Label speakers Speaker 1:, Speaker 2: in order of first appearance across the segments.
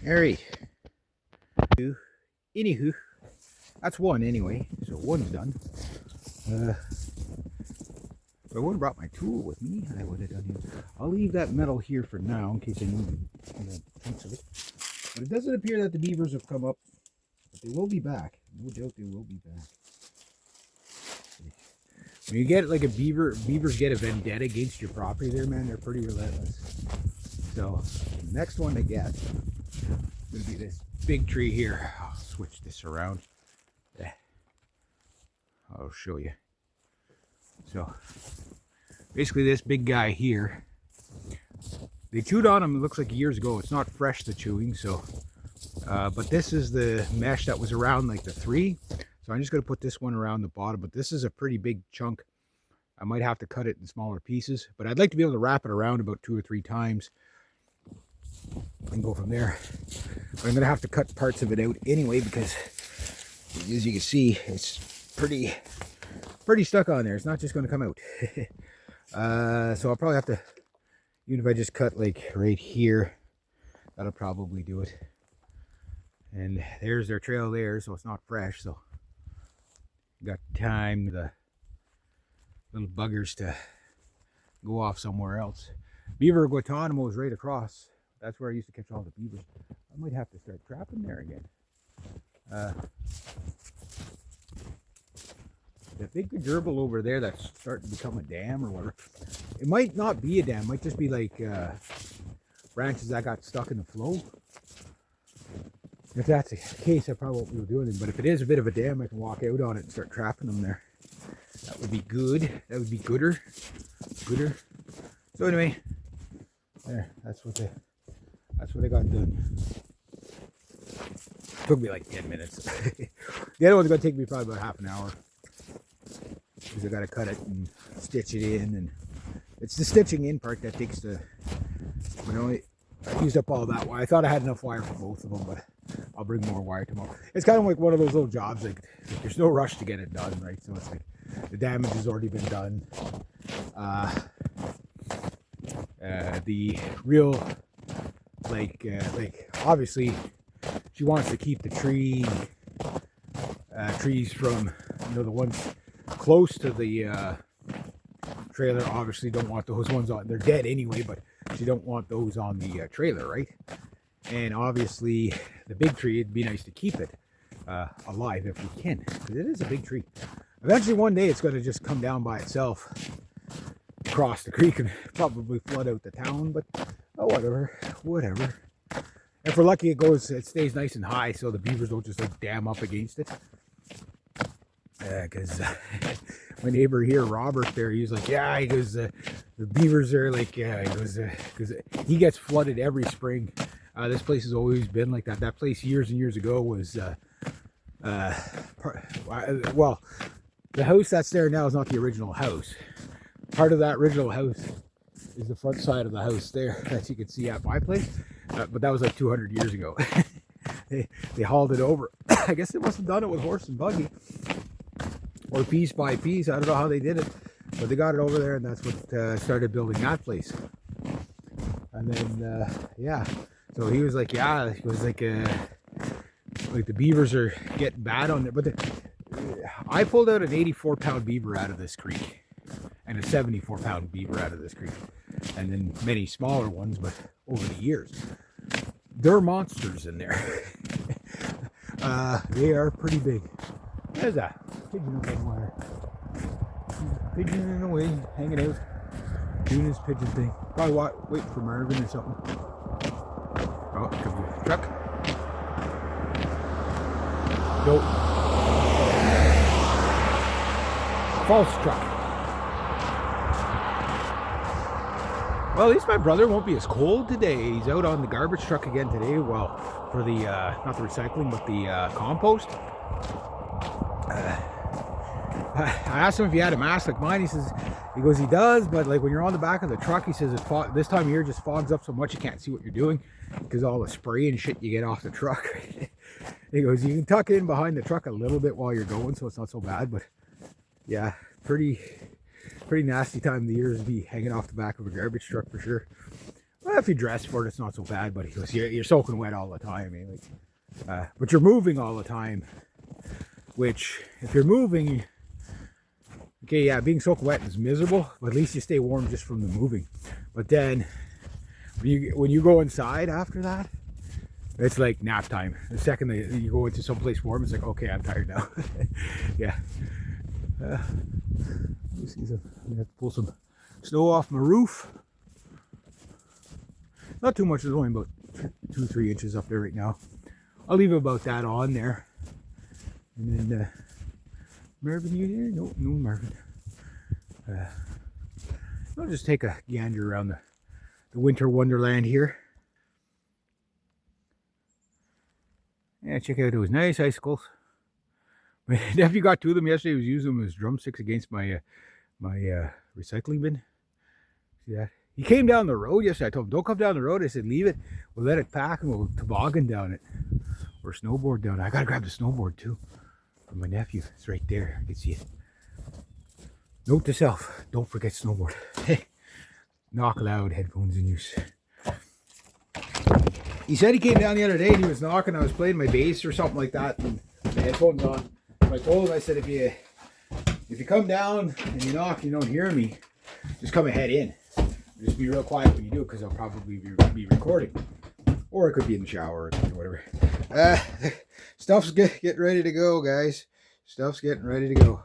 Speaker 1: Alright. Anywho, that's one anyway. So one's done. If I would have brought my tool with me, I would have done it. I'll leave that metal here for now in case I need chunks of it. But it doesn't appear that the beavers have come up. But they will be back. No doubt they will be back. When you get like a beavers get a vendetta against your property there, man, they're pretty relentless. So, the next one to get is going to be this big tree here. I'll switch this around. I'll show you. So, basically this big guy here, they chewed on him, it looks like years ago. It's not fresh, the chewing, so, but this is the mesh that was around like the three. So I'm just going to put this one around the bottom, but this is a pretty big chunk. I might have to cut it in smaller pieces, but I'd like to be able to wrap it around about 2 or 3 times and go from there. But I'm going to have to cut parts of it out anyway because, as you can see, it's pretty stuck on there. It's not just going to come out. So I'll probably have to, even if I just cut like right here, that'll probably do it. And there's their trail there, so it's not fresh, so got time the little buggers to go off somewhere else. Beaver Guantanamo is right across. That's where I used to catch all the beavers. I might have to start trapping there again. The big gerbil over there that's starting to become a dam or whatever. It might not be a dam. It might just be like branches that got stuck in the flow. If that's the case, I probably won't be able to do anything. But if it is a bit of a dam, I can walk out on it and start trapping them there. That would be good. That would be gooder. So anyway, there. That's what I got done. Took me like 10 minutes. The other one's gonna take me probably about half an hour because I gotta cut it and stitch it in, and it's the stitching in part that takes the. I used up all that wire. I thought I had enough wire for both of them, but I'll bring more wire tomorrow. It's kind of like one of those little jobs, like there's no rush to get it done, right? So it's like the damage has already been done. The real, like obviously, she wants to keep the trees from, the ones close to the trailer. Obviously, don't want those ones on. They're dead anyway, but you don't want those on the trailer, right? And obviously, the big tree, it'd be nice to keep it alive if we can, because it is a big tree. Eventually, one day, it's going to just come down by itself, across the creek, and probably flood out the town. But oh, whatever. If we're lucky, it stays nice and high, so the beavers don't just like dam up against it. Because my neighbor here, Robert, there, he was like, yeah, he goes, the beavers are like, yeah, he goes, because he gets flooded every spring. This place has always been like that. That place years and years ago was, well, the house that's there now is not the original house. Part of that original house is the front side of the house there, as you can see at my place. But that was like 200 years ago. They hauled it over. I guess they must have done it with horse and buggy. Or piece by piece. I don't know how they did it. But they got it over there, and that's what started building that place. And then, yeah. So he was like, yeah, it was like the beavers are getting bad on there. But I pulled out an 84-pound beaver out of this creek. And a 74-pound beaver out of this creek. And then many smaller ones, but over the years. They're monsters in there. They are pretty big. There's that pigeon up on the wire. Pigeon in the way, hanging out, doing his pigeon thing. Probably waiting for Marvin or something. Oh, here comes the truck. Nope. False truck. Well, at least my brother won't be as cold today. He's out on the garbage truck again today. Well, for the, not the recycling, but the compost. I asked him if he had a mask like mine. He goes, he does, but like when you're on the back of the truck, he says this time of year just fogs up so much you can't see what you're doing because all the spray and shit you get off the truck. He goes, you can tuck in behind the truck a little bit while you're going, so it's not so bad. But yeah, pretty nasty time of the year to be hanging off the back of a garbage truck for sure. if you dress for it, it's not so bad. But he goes, you're soaking wet all the time. Eh? Like, but you're moving all the time. Which, if you're moving, okay, yeah, being soaked wet is miserable. But at least you stay warm just from the moving. But then, when you go inside after that, it's like nap time. The second that you go into someplace warm, it's like, okay, I'm tired now. Yeah. Let me see some. I have to pull some snow off my roof. Not too much. There's only about 2-3 inches up there right now. I'll leave about that on there. And then Marvin, you there? No, no Marvin. I'll just take a gander around the winter wonderland here. Yeah, check out those nice icicles. My nephew got 2 of them yesterday. He was using them as drumsticks against my recycling bin. See that? He came down the road yesterday. I told him, don't come down the road. I said, leave it. We'll let it pack and we'll toboggan down it. Or snowboard down it. I gotta grab the snowboard too. For my nephew. It's right there. I can see it. Note to self, don't forget snowboard. Knock loud, headphones in use. He said he came down the other day and he was knocking. I was playing my bass or something like that, and the headphones on. So I told him, I said, if you come down and you knock and you don't hear me, just come ahead in. Just be real quiet when you do it, because I'll probably be recording, or I could be in the shower or whatever. Stuff's getting ready to go, guys. Stuff's getting ready to go.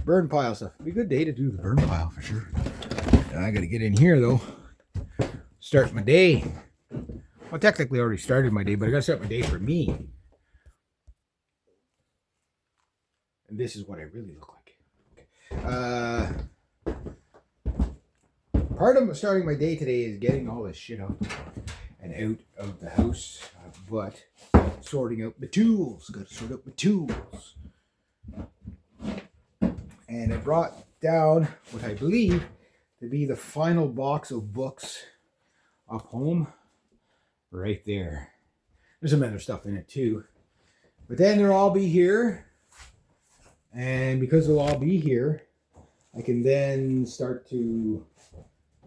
Speaker 1: Burn pile stuff. It'd be a good day to do the burn pile for sure. I got to get in here though. Start my day. Well, technically I already started my day, but I got to start my day for me. And this is what I really look like. Okay. Part of starting my day today is getting all this shit out and out of the house, but sorting out my tools. Got to sort out my tools. And I brought down what I believe to be the final box of books up home. Right there. There's some other stuff in it too. But then they'll all be here. And because they'll all be here, I can then start to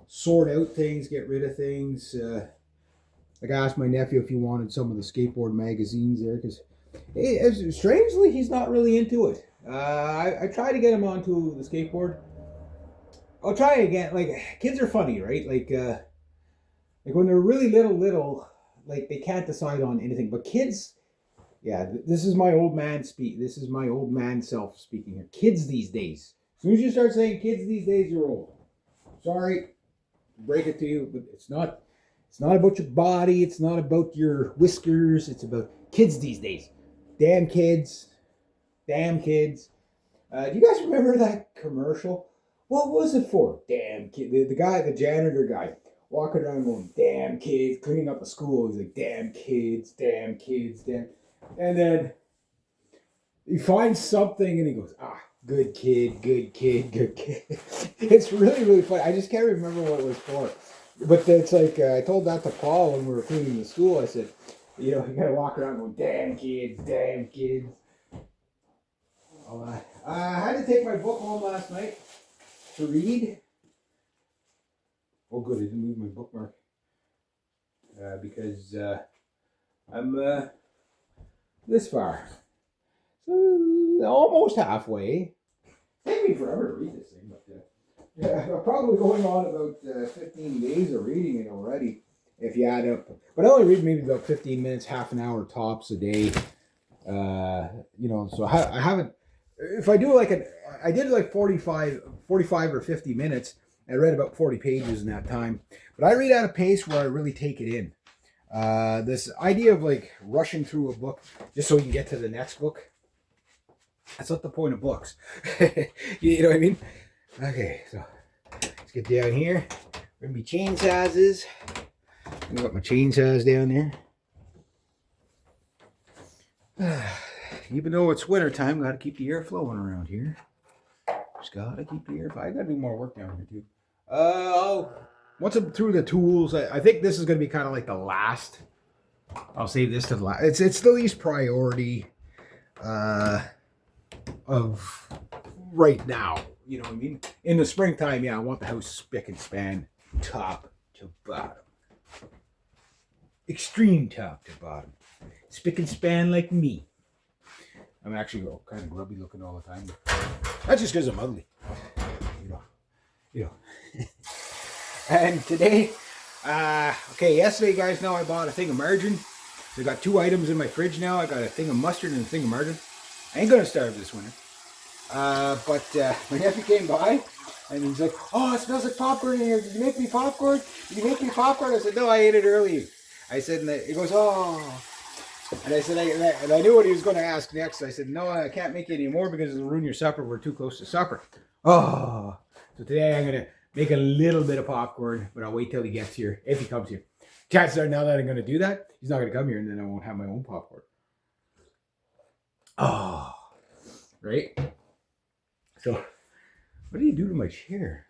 Speaker 1: sort out things, get rid of things. Like I asked my nephew if he wanted some of the skateboard magazines there, because strangely, he's not really into it. I tried to get him onto the skateboard. I'll try again. Like, kids are funny, right? Like when they're really little, like they can't decide on anything. But kids, yeah, this is my old man speak. This is my old man self speaking here. Kids these days. As soon as you start saying kids these days, you're old. Sorry, break it to you, but it's not about your body. It's not about your whiskers. It's about kids these days. Damn kids. Damn kids. Do you guys remember that commercial? What was it for? Damn kid. The guy, the janitor guy, walking around going, damn kids, cleaning up the school. He's like, damn kids, damn kids, damn. And then he finds something and he goes, good kid, good kid, good kid. It's really, really funny. I just can't remember what it was for. But it's like, I told that to Paul when we were cleaning the school. I said, you gotta walk around going, damn kids, damn kids. I had to take my book home last night to read. Oh, good, I didn't move my bookmark. Because I'm this far. So, almost halfway. Take me forever to read this thing, but yeah, I'm probably going on about 15 days of reading it already, if you add up. But I only read maybe about 15 minutes, half an hour tops a day. So I haven't. If I do I did like 45 or 50 minutes. I read about 40 pages in that time. But I read at a pace where I really take it in. This idea of like rushing through a book just so you can get to the next book, that's not the point of books. You know what I mean? Okay, so let's get down here. Where my chainsaws is. I got my chainsaws down there. Even though it's winter time, gotta keep the air flowing around here. Just gotta keep the air flowing. I gotta do more work down here too. Once I'm through the tools, I think this is gonna be kind of like the last. I'll save this to the last. It's the least priority of right now. You know what I mean? In the springtime, yeah, I want the house spick and span, top to bottom. extreme top to bottom. Spick and span like me. I'm actually kind of grubby looking all the time. That's just because I'm ugly. You know. And today, yesterday, guys, now I bought a thing of margarine. So I got 2 items in my fridge now. I got a thing of mustard and a thing of margarine. I ain't gonna starve this winter. But my nephew came by and he's like, "Oh, it smells like popcorn in here. Did you make me popcorn? Did you make me popcorn?" I said, "No, I ate it early." I said, and he goes, "Oh." And I said, and I knew what he was going to ask next. I said, "No, I can't make it anymore because it'll ruin your supper. We're too close to supper." Oh, so today I'm going to make a little bit of popcorn, but I'll wait till he gets here, if he comes here. Chances are now that I'm going to do that, he's not going to come here, and then I won't have my own popcorn. Oh, right? So, what do you do to my chair?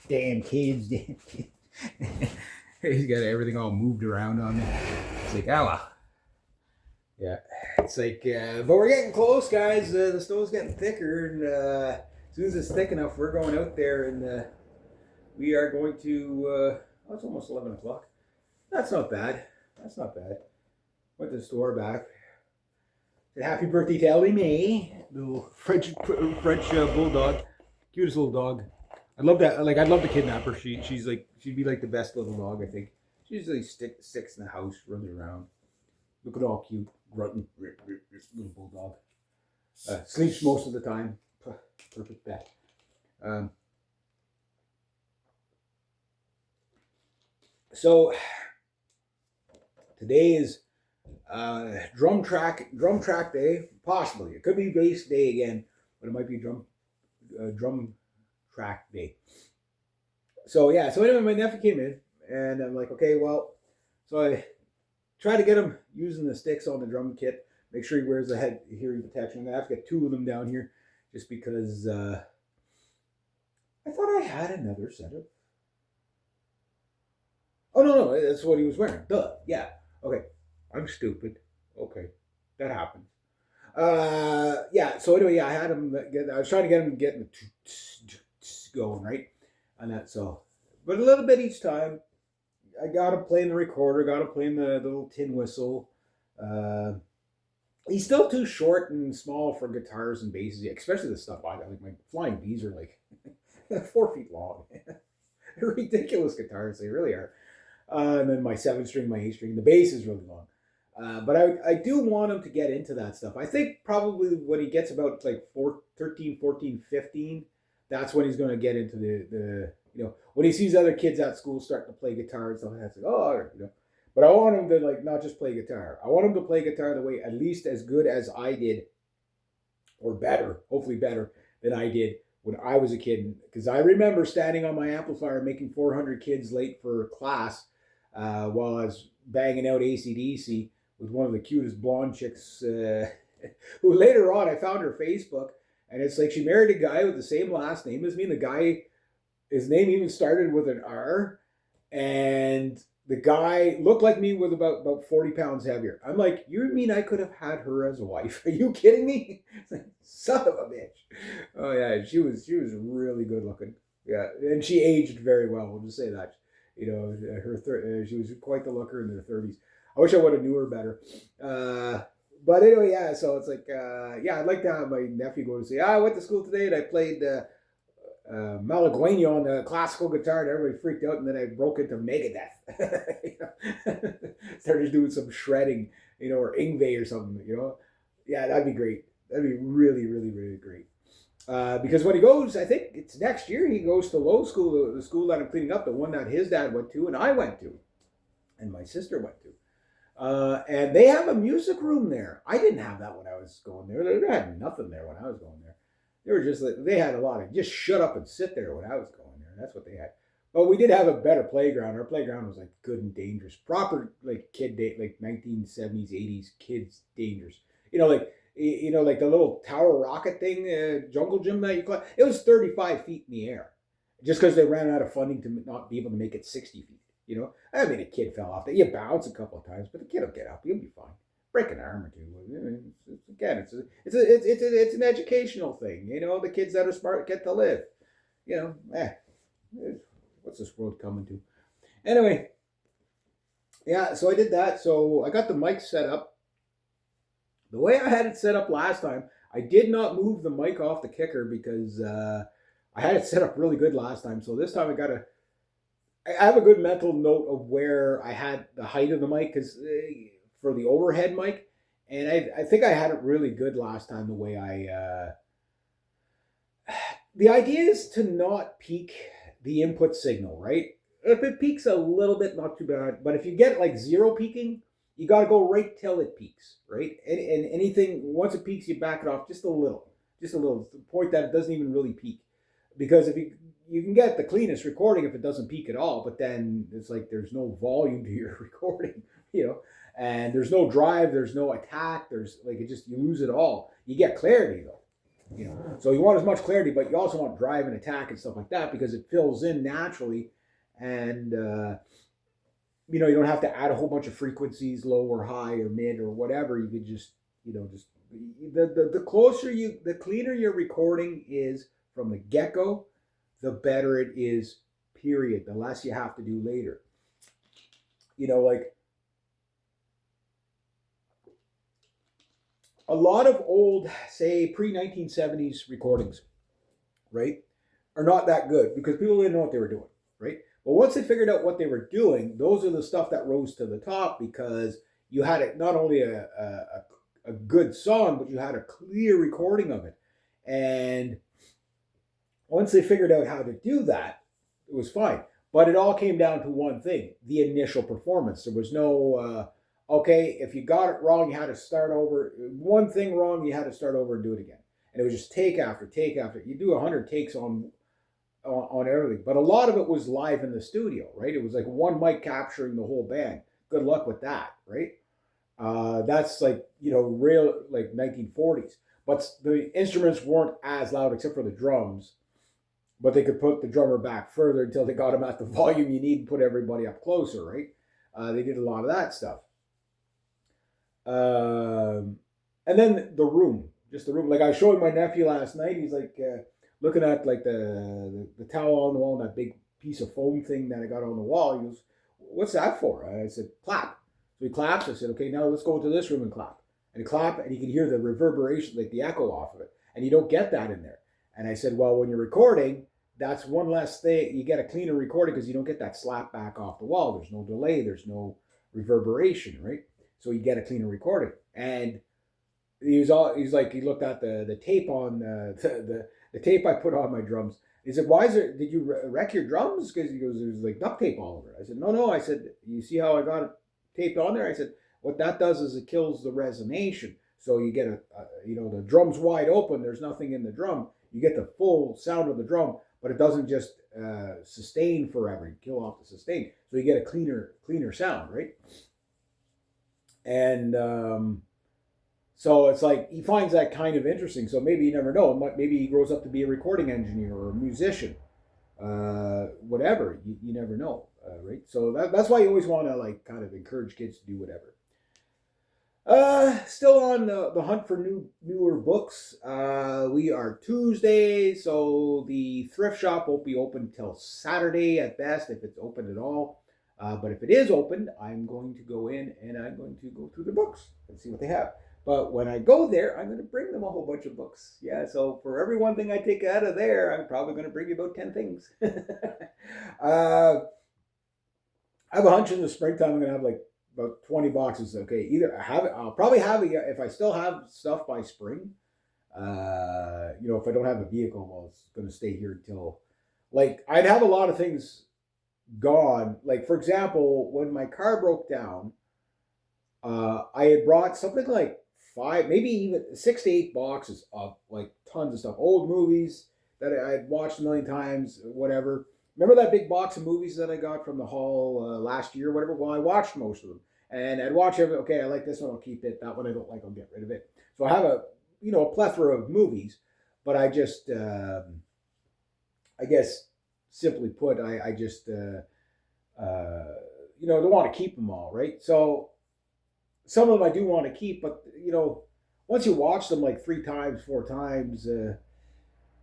Speaker 1: Damn kids, damn kids. He's got everything all moved around on me. It's like, oh well. Yeah, it's like, but we're getting close, guys. The snow's getting thicker, and as soon as it's thick enough, we're going out there, and we are going to, it's almost 11 o'clock. That's not bad. That's not bad. Went to the store back. Said, "Happy birthday to Ellie Mae," little French bulldog, cutest little dog. I'd love that. Like, I'd love to kidnap her. She'd be like the best little dog, I think. She usually sticks in the house, runs around, looking all cute, grunting, little bulldog. Sleeps most of the time. Perfect pet. So today is drum track day. Possibly it could be bass day again, but it might be drum track day. So yeah, so anyway, my nephew came in, and I'm like, okay, well, so I try to get him using the sticks on the drum kit. Make sure he wears the head hearing protection. I'm gonna have to get 2 of them down here, just because I thought I had another set of. Oh no, that's what he was wearing. Duh, yeah, okay, I'm stupid. Okay, that happens. Yeah. So anyway, yeah, I was trying to get him getting going right, and that. So, but a little bit each time. I got him playing the recorder. Got him playing the little tin whistle. He's still too short and small for guitars and basses, especially the stuff I got. Like my Flying V's are like 4 feet long. They're ridiculous guitars. They really are. And then my 7-string, my 8-string. The bass is really long. But I do want him to get into that stuff. I think probably when he gets about like 13, 14, 15, that's when he's going to get into the when he sees other kids at school starting to play guitar and stuff like that. It's like, oh, But I want him to like not just play guitar. I want him to play guitar the way at least as good as I did, or better, hopefully better than I did when I was a kid. Because I remember standing on my amplifier making 400 kids late for class while I was banging out AC/DC with one of the cutest blonde chicks who later on I found her Facebook, and it's like she married a guy with the same last name as me, and the guy, his name even started with an R, and the guy looked like me with about 40 pounds heavier. I'm like, you mean I could have had her as a wife? Are you kidding me? It's like, son of a bitch. Oh yeah, she was really good looking. Yeah, and she aged very well. We'll just say that. She was quite the looker in her 30s. I wish I would have knew her better. But anyway, yeah. So it's like, I'd like to have my nephew go to say, I went to school today and I played Malagueño on the classical guitar, and everybody freaked out, and then I broke into Megadeth. Started doing some shredding, or Yngwie or something, Yeah, that'd be great. That'd be really, really, really great. Because when he goes, I think it's next year, he goes to Low School, the school that I'm cleaning up, the one that his dad went to and I went to, and my sister went to. And they have a music room there. I didn't have that when I was going there. They had nothing there when I was going there. They were just like, they had a lot of just shut up and sit there when I was going there. That's what they had. But we did have a better playground. Our playground was like good and dangerous, proper like kid day, like 1970s, 80s kids dangerous. Like the little tower rocket thing, jungle gym that you call it was 35 feet in the air, just because they ran out of funding to not be able to make it 60 feet. I mean, a kid fell off. You bounce a couple of times, but the kid will get up. You'll be fine. Break an arm or two. Again, it's an educational thing. The kids that are smart get to live. What's this world coming to? Anyway, Yeah, so I did that. So I got the mic set up. The way I had it set up last time, I did not move the mic off the kicker because I had it set up really good last time. So this time I have a good mental note of where I had the height of the mic because for the overhead mic, and I think I had it really good last time the way the idea is to not peak the input signal, right? If it peaks a little bit, not too bad. But if you get like zero peaking, you got to go right till it peaks, right? And anything, once it peaks, you back it off just a little, to the point that it doesn't even really peak. Because if you can get the cleanest recording if it doesn't peak at all, but then it's like there's no volume to your recording, you know, and there's no drive, there's no attack, there's like it just you lose it all. You get clarity though, you know. So you want as much clarity, but you also want drive and attack and stuff like that because it fills in naturally, and you know you don't have to add a whole bunch of frequencies, low or high or mid or whatever. You could just just the closer the cleaner your recording is from the get go, the better it is. Period. The less you have to do later. Like a lot of old, say, pre 1970s recordings, right, are not that good because people didn't know what they were doing, right? But once they figured out what they were doing, those are the stuff that rose to the top because you had not only a good song, but you had a clear recording of it. And once they figured out how to do that, it was fine. But it all came down to one thing: the initial performance. There was no, okay, if you got it wrong, you had to start over. One thing wrong, you had to start over and do it again. And it was just take after take after. You do 100 takes on everything. But a lot of it was live in the studio, right? It was like one mic capturing the whole band. Good luck with that, right? That's like, real like 1940s. But the instruments weren't as loud except for the drums, but they could put the drummer back further until they got him at the volume you need and put everybody up closer, right? They did a lot of that stuff. And then the room, just the room. Like I was showing my nephew last night. He's like looking at like the towel on the wall and that big piece of foam thing that I got on the wall. He goes, "What's that for?" I said, "Clap." So he claps. I said, "Okay, now let's go into this room and clap." And he clap, and you can hear the reverberation, like the echo off of it. And you don't get that in there. And I said, "Well, when you're recording, that's one less thing. You get a cleaner recording because you don't get that slap back off the wall. There's no delay. There's no reverberation, right? So you get a cleaner recording." And he's like, he looked at the tape on the tape I put on my drums. He said, "Why is it? Did you wreck your drums?" Because he goes, "There's like duct tape all over it." I said, "No." I said, "You see how I got it taped on there?" I said, "What that does is it kills the resonation. So you get the drum's wide open. There's nothing in the drum. You get the full sound of the drum, but it doesn't just sustain forever. You kill off the sustain, so you get a cleaner sound, right?" And so it's like he finds that kind of interesting. So maybe you never know. Maybe he grows up to be a recording engineer or a musician, whatever. You never know, right? So that's why you always want to like kind of encourage kids to do whatever. Still on the hunt for newer books. We are Tuesday, so the thrift shop won't be open till Saturday at best, if it's open at all. But if it is open, I'm going to go in and I'm going to go through the books and see what they have. But when I go there, I'm going to bring them a whole bunch of books. Yeah, so for every one thing I take out of there, I'm probably going to bring you about 10 things. I have a hunch in the springtime I'm going to have like about 20 boxes. Okay, either I'll probably have it if I still have stuff by spring. If I don't have a vehicle, well, it's going to stay here until, like, I'd have a lot of things gone. Like, for example, when my car broke down, I had brought something like 5, maybe even 6 to 8 boxes of like tons of stuff, old movies that I had watched a million times, whatever. Remember that big box of movies that I got from the hall last year, whatever? Well, I watched most of them, and I'd watch every. Okay, I like this one, I'll keep it. That one I don't like, I'll get rid of it. So I have a plethora of movies, but I just, I guess, simply put, I just, don't want to keep them all, right? So some of them I do want to keep, but once you watch them like 3 times, 4 times, it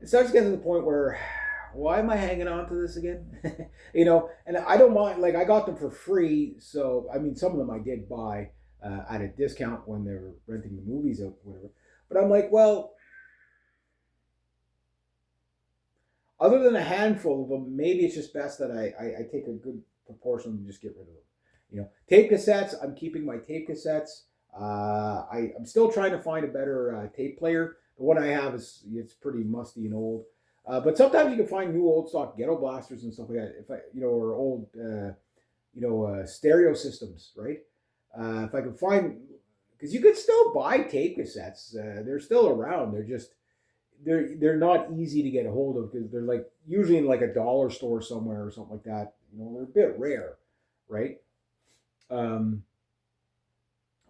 Speaker 1: starts getting to the point where why am I hanging on to this again? You know, and I don't mind. Like I got them for free, so I mean, some of them I did buy at a discount when they were renting the movies out, whatever. But I'm like, well, other than a handful of them, maybe it's just best that I take a good proportion and just get rid of them. You know, tape cassettes. I'm keeping my tape cassettes. I'm still trying to find a better tape player. The one I have is it's pretty musty and old. But sometimes you can find new old stock ghetto blasters and stuff like that. If I, you know, or old, stereo systems, right? If I can find, because you could still buy tape cassettes. They're still around. They're not easy to get a hold of because they're like usually in like a dollar store somewhere or something like that. You know, they're a bit rare, right? Um,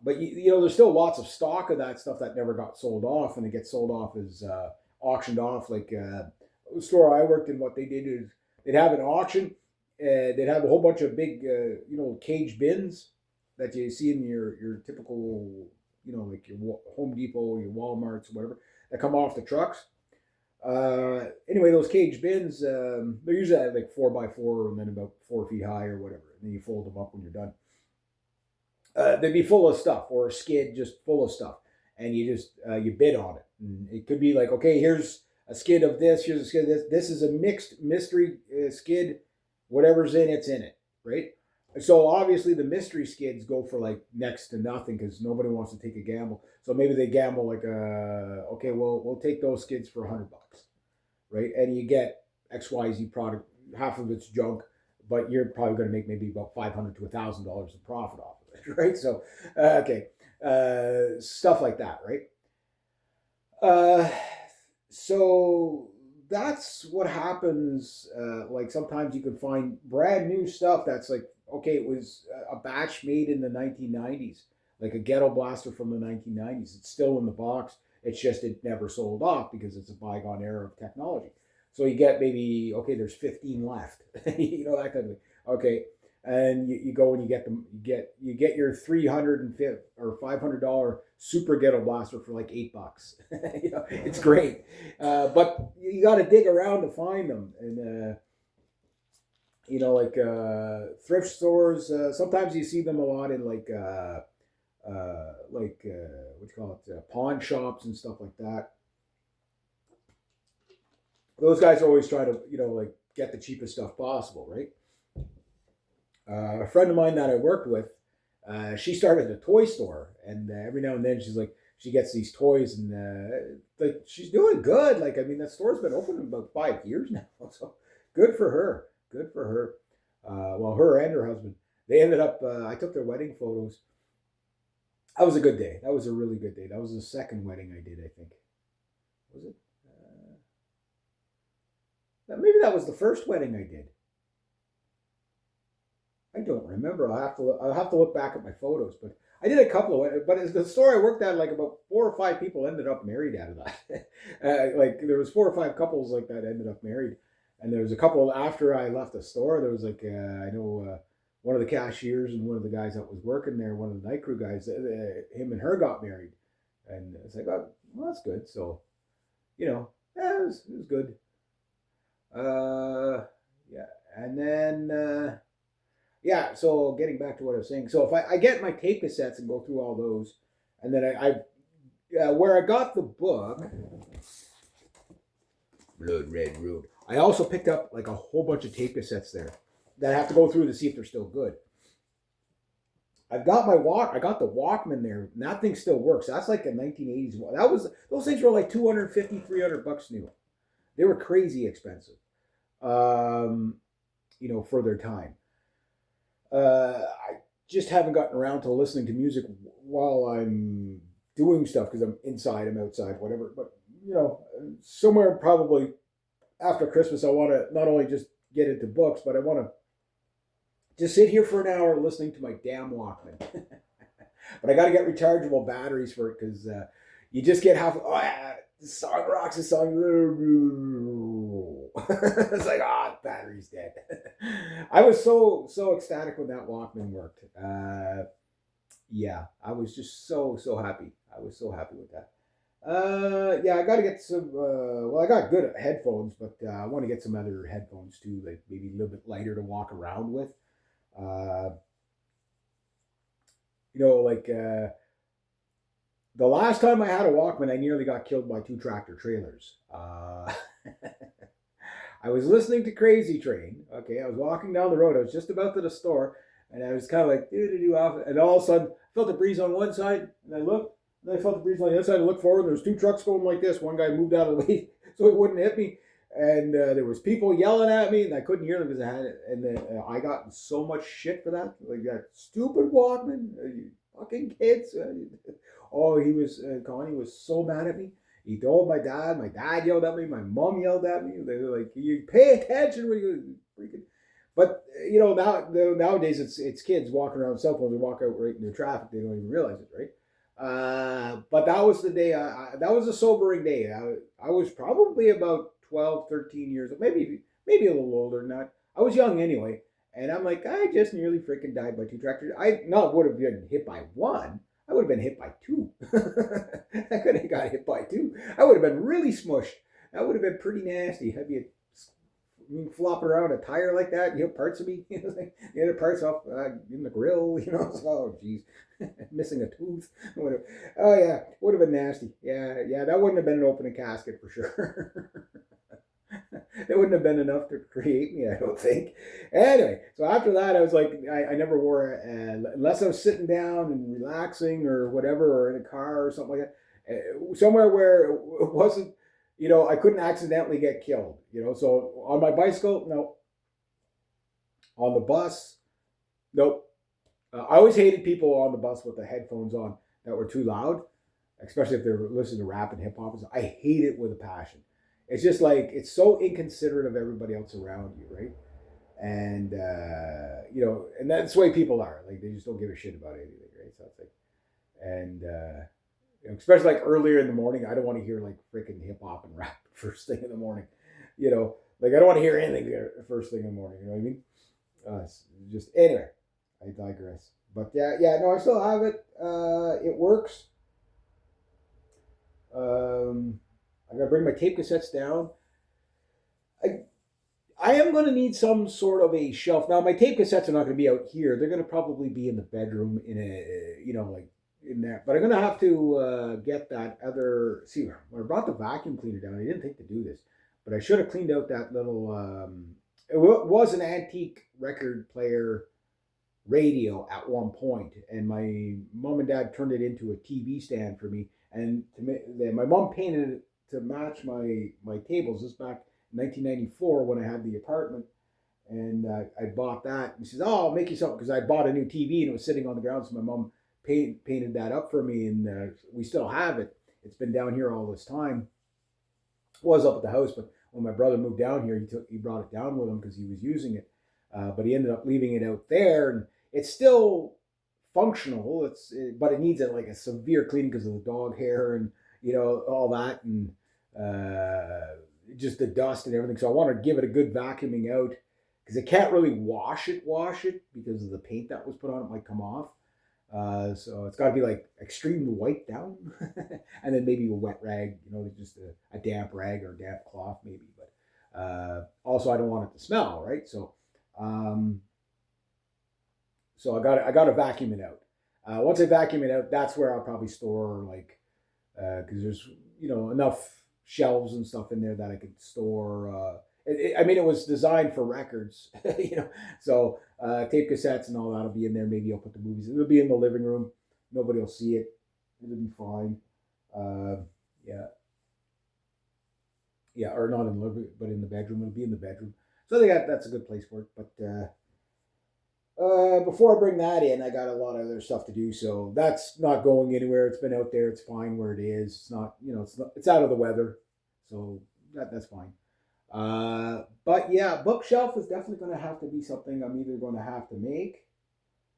Speaker 1: but there's still lots of stock of that stuff that never got sold off, and it gets sold off as auctioned off. Like the store I worked in, what they did is they'd have an auction. They'd have a whole bunch of big, cage bins that you see in your typical, like your Home Depot, your WalMarts, whatever, that come off the trucks. Anyway, those cage bins, they're usually like 4x4 and then about 4 feet high or whatever. And then you fold them up when you're done. They'd be full of stuff, or a skid just full of stuff, and you just you bid on it. And it could be like, okay, here's a skid of this, here's a skid of this. This is a mixed mystery skid. Whatever's in it's in it, right? So obviously the mystery skids go for like next to nothing because nobody wants to take a gamble. So maybe they gamble like, okay, well we'll take those skids for $100, right? And you get XYZ product, half of it's junk, but you're probably going to make maybe about $500 to $1,000 in profit off of it, right? So, okay, stuff like that, right? Uh, so that's what happens. Like sometimes you can find brand new stuff that's like, okay, it was a batch made in the 1990s, like a ghetto blaster from the 1990s. It's still in the box. It's just it never sold off because it's a bygone era of technology. So you get maybe, okay, there's 15 left, that kind of thing. Okay, and you go and you get them. You get your $350 or $500 super ghetto blaster for like $8. It's great, but you got to dig around to find them, and like thrift stores. Sometimes you see them a lot in like what you call it, pawn shops and stuff like that. Those guys always try to like get the cheapest stuff possible, right? A friend of mine that I worked with, she started a toy store, and every now and then she gets these toys, and like she's doing good. Like I mean, that store's been open about 5 years now, so good for her. Good for her. Well, her and her husband, they ended up. I took their wedding photos. That was a good day. That was a really good day. That was the second wedding I did, I think. Was it? Maybe that was the first wedding I did. I don't remember. I'll have to look back at my photos, but I did a couple of. But as the store I worked at, like about 4 or 5 people ended up married out of that. Like there was 4 or 5 couples like that ended up married, and there was a couple after I left the store. There was like I know one of the cashiers and one of the guys that was working there, one of the night crew guys. Him and her got married, and it's like, oh, well, that's good. So, it was good. Yeah, and then. Yeah, so getting back to what I was saying, so if I get my tape cassettes and go through all those, and then where I got the book, Blood Red Road, I also picked up like a whole bunch of tape cassettes there that I have to go through to see if they're still good. I got the Walkman there, and that thing still works. That's like a 1980s one. Those things were like $250, $300 new. They were crazy expensive, for their time. I just haven't gotten around to listening to music while I'm doing stuff because I'm inside, I'm outside, whatever. But somewhere probably after Christmas, I want to not only just get into books, but I want to just sit here for an hour listening to my damn Walkman. But I got to get rechargeable batteries for it because you just get half. Oh, yeah, the song rocks. The song. It's like, battery's dead. I was so ecstatic when that Walkman worked. Yeah, I was just so happy. I was so happy with that. Yeah, I got to get some. Well, I got good headphones, but I want to get some other headphones too, like maybe a little bit lighter to walk around with. Uh, like the last time I had a Walkman, I nearly got killed by two tractor trailers. I was listening to Crazy Train. Okay, I was walking down the road. I was just about to the store, and I was kind of like do do do off, and all of a sudden, I felt a breeze on one side, and I looked, and I felt the breeze on the other side. I looked forward, and there was two trucks going like this. One guy moved out of the way so it wouldn't hit me, and there was people yelling at me, and I couldn't hear them because I had it. And I got so much shit for that, like that stupid Walkman, you fucking kids. Oh, he was Connie was so mad at me. He told my dad. My dad yelled at me. My mom yelled at me. They were like, "You pay attention when you freaking." But nowadays it's kids walking around with cell phones and walk out right into traffic. They don't even realize it, right? But that was the day. That was a sobering day. I was probably about 12, 13 years old, maybe a little older than that. I was young anyway, and I'm like, I just nearly freaking died by two tractors. I not would have been hit by one. I would have been hit by two. I could have got hit by two. I would have been really smushed. That would have been pretty nasty. Have you flop around a tire like that? Parts of me, the other parts off in the grill. Oh, geez, missing a tooth. Whatever. Oh yeah, would have been nasty. Yeah, that wouldn't have been an opening casket for sure. It wouldn't have been enough to create me, I don't think. Anyway, so after that, I was like, I never wore unless I was sitting down and relaxing or whatever, or in a car or something like that, somewhere where it wasn't, I couldn't accidentally get killed. So on my bicycle, no. On the bus, nope. I always hated people on the bus with the headphones on that were too loud, especially if they're listening to rap and hip hop. I hate it with a passion. It's just like it's so inconsiderate of everybody else around you, right? And and that's the way people are. Like they just don't give a shit about anything, right? So it's like, and especially like earlier in the morning, I don't want to hear like freaking hip hop and rap first thing in the morning. Like I don't want to hear anything first thing in the morning. You know what I mean? Just anyway, I digress. But no, I still have it. It works. I gotta bring my tape cassettes down. I I am going to need some sort of a shelf. Now, my tape cassettes are not going to be out here. They're going to probably be in the bedroom in a, like in there. But I'm going to have to get that other. See, when I brought the vacuum cleaner down, I didn't think to do this, but I should have cleaned out that little. It was an antique record player radio at one point, and my mom and dad turned it into a TV stand for me. And my mom painted it to match my tables. This back 1994 when I had the apartment, and I bought that. And she says, "Oh, I'll make you something," because I bought a new TV and it was sitting on the ground. So my mom painted that up for me, and we still have it. It's been down here all this time. It was up at the house, but when my brother moved down here, he brought it down with him because he was using it. But he ended up leaving it out there, and it's still functional. But it needs like a severe cleaning because of the dog hair and all that, and just the dust and everything. So I want to give it a good vacuuming out because it can't really wash it because of the paint that was put on it might come off. So it's got to be like extremely wiped down, and then maybe a wet rag, just a damp rag or a damp cloth maybe. But also I don't want it to smell, right? Um, so I got to vacuum it out. Once I vacuum it out, that's where I'll probably store like because there's enough shelves and stuff in there that I could store. I mean, it was designed for records, So tape cassettes and all that'll be in there. Maybe I'll put the movies. It'll be in the living room. Nobody will see it. It'll be fine. Yeah, yeah, or not in the living, but in the bedroom. It'll be in the bedroom. So I think that's a good place for it. But before I bring that in, I got a lot of other stuff to do, so that's not going anywhere. It's been out there. It's fine where it is. It's not, it's out of the weather, so that's fine. But yeah, bookshelf is definitely going to have to be something I'm either going to have to make,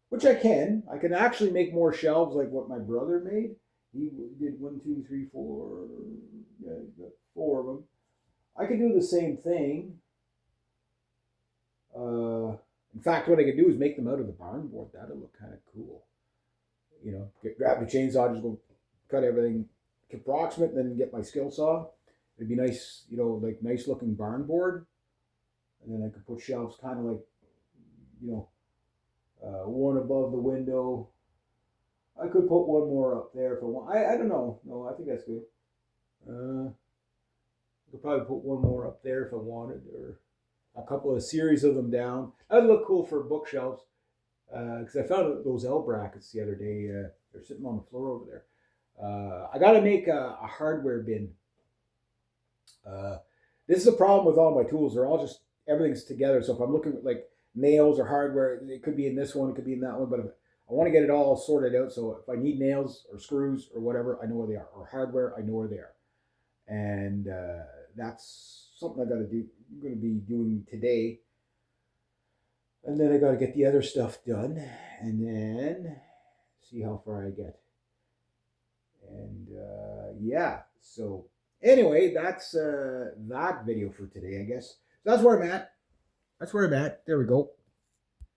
Speaker 1: which I can. I can actually make more shelves like what my brother made. He did one, two, three, four. Yeah, he got four of them. I can do the same thing. In fact, what I could do is make them out of the barn board. That'll look kind of cool. Grab the chainsaw, just go cut everything, approximate and then get my skill saw. It'd be nice, you know, like nice looking barn board. And then I could put shelves kind of like, you know, one above the window. I could put one more up there if I want. I don't know. No, I think that's good. I could probably put one more up there if I wanted, or a couple of series of them down. That'd look cool for bookshelves. Because I found those L brackets the other day. They're sitting on the floor over there. I got to make a hardware bin. This is a problem with all my tools. They're all just, everything's together. So if I'm looking at like nails or hardware, it could be in this one, it could be in that one. But if I want to get it all sorted out, so if I need nails or screws or whatever, I know where they are. Or hardware, I know where they are. And that's something I got to do. I'm going to be doing today. And then I got to get the other stuff done, and then see how far I get. And yeah, so anyway, that's that video for today, I guess. So that's where I'm at. There we go.